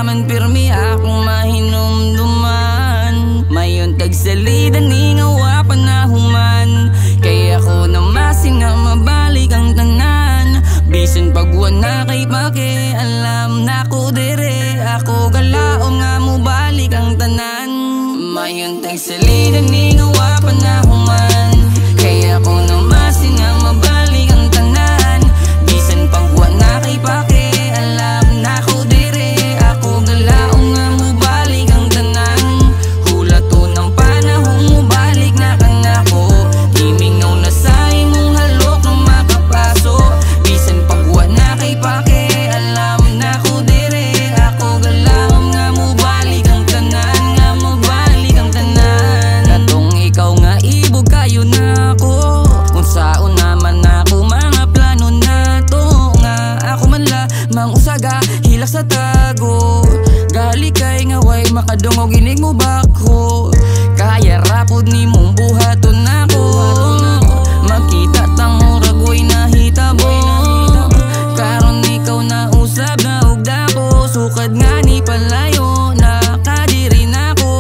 man pirmi akong mahinumduman. Mayon tagsalida ni ngawa panahuman. Kaya ko namasin nga mabalik ang tanan. Bisan pagwan na kay pake alam na ko dire. Ako galaom nga mo balik ang tanan. Mayon tagsalida ni ngawa panahuman. Kaya ko namasin nga mabalik ang tanan. Bisan pagwan na kay pake alam na ko dire. Ako galaom nga mo balik ang tanan. Hula to ng panahon mo balik na kanako. Gimingaw na sa imong halok ng makapaso. Bisan pagwan na kay pake alam na ko dire. Ako galaom nga mo balik ang tanan. Nga mo balik ang tanan. Katong ikaw nga ibog kayo na ako. Kung saon naman ako mga plano na to. Nga ako man la mangusaga hilak sa tago. Gali kay nga way makadungog inig mo bako. Kaya rapod ni mong buhaton ako. Makita tang murag way nahitabo. Karon ikaw na usab na ugda ko. Sukad nga ni palayo nakadiri na ko.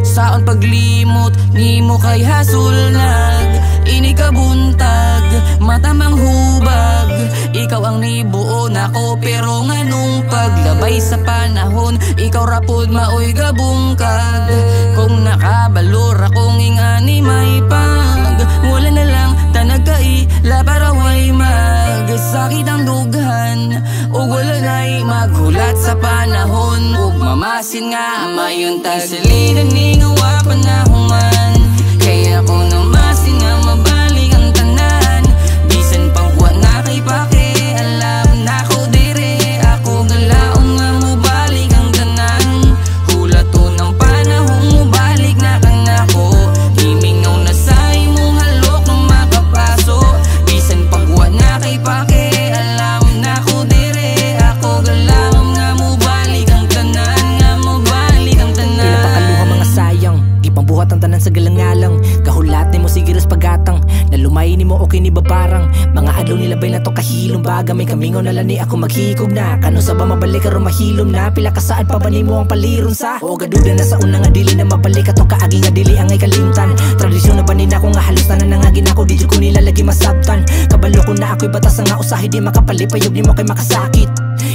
Saon paglimot ni mo kay hasul nag ini kabuntag matamang hubag. Ikaw ang nibuo nako pero nganong paglabay sa panahon ikaw rapod maoy gabungkag. Kung nakabalor akong ingani may pag wala na lang tanagkaila para way magsakit ang dughan. O wala na'y maghulat sa panahon. Ug mamasin nga mayon tagsalida ni ngawa panahuman. Kaya ko namasin nga mabalik ang tanan. Bisan pagwan na kay pake alam na ko dire. Ako galaom nga mo balik ang tanan. Hula to ng panahon mo balik na kanako. Himingaw na sa imong halok ng makapaso. Bisan pagwan na kay pake alam na ko dire. Ako galaom nga mo balik ang tanan. Nga mo balik ang tanan. Pinapakaluha mga sayang gipambuhat ang tanan sa galangalang. Kahulat ni mo sigiros pagatang. Nalumay ni mo okay ni babarang. Mga adlaw nilabay na to kahilom. Baga may kamingaw na lani ako maghikog na. Kano sa ba mabalik karon mahilom na. Pila ka saan pa ba ni mo ang paliron sa. O gaduda na sa unang nga dili na mabalik. Atong kaagi nga dili ang ay kalimtan. Tradisyon na banin ako nga halos na nangagin ako. Di ko nilalagi masabtan. Kabalo ko na ako'y batas nga usahi. Di makapalipayog ni mo kay makasakit.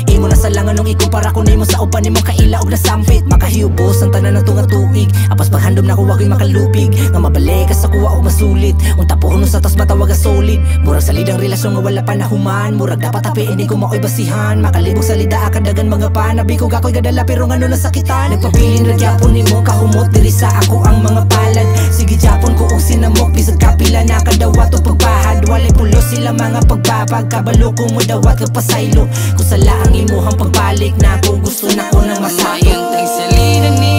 Imo na sa langan nung ikumpara ko na imo sa uban ni mong kaila og nasampit. Makahiubos ang tanan ng tunga tuig. Apas paghandom na ko wag makalupig. Nga mabalik ka sa kuwa o masulit. Unta po huno sa tas matawag solid. Murag salidang relasyon nga wala pa nahuman. Murag dapat apiin ko mao'y basihan. Makalibog salida akadagan mga panabi ko gako'y gadala pero ngano nasakitan. Nagpabilin ragyapon ni mo kahumot diri sa ako ang mga palad. Sige japon ko og sinamok bisag kapila na kadawat o pagpahad. Walay pulos sila mga pagpapag. Kabalo ko mo dawat kapasaylo. Kusala ang imuhang pagbalik na ako gusto na ko nang masako. Mayon tagsalida ni